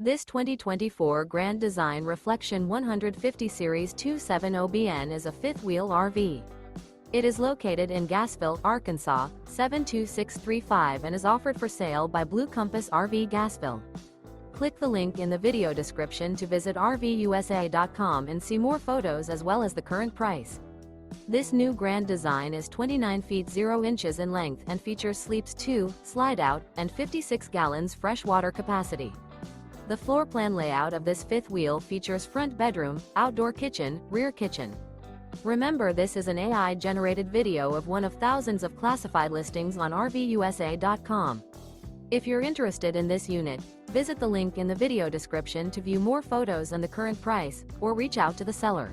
This 2024 Grand Design Reflection 150 Series 270BN is a fifth-wheel RV. It is located in Gassville, Arkansas, 72635 and is offered for sale by Blue Compass RV Gassville. Click the link in the video description to visit RVUSA.com and see more photos as well as the current price. This new Grand Design is 29 feet 0 inches in length and features sleeps 2, Slideout, and 56 gallons fresh water capacity. The floor plan layout of this fifth wheel features front bedroom, outdoor kitchen, rear kitchen. Remember, this is an AI-generated video of one of thousands of classified listings on RVUSA.com. If you're interested in this unit, visit the link in the video description to view more photos and the current price, or reach out to the seller.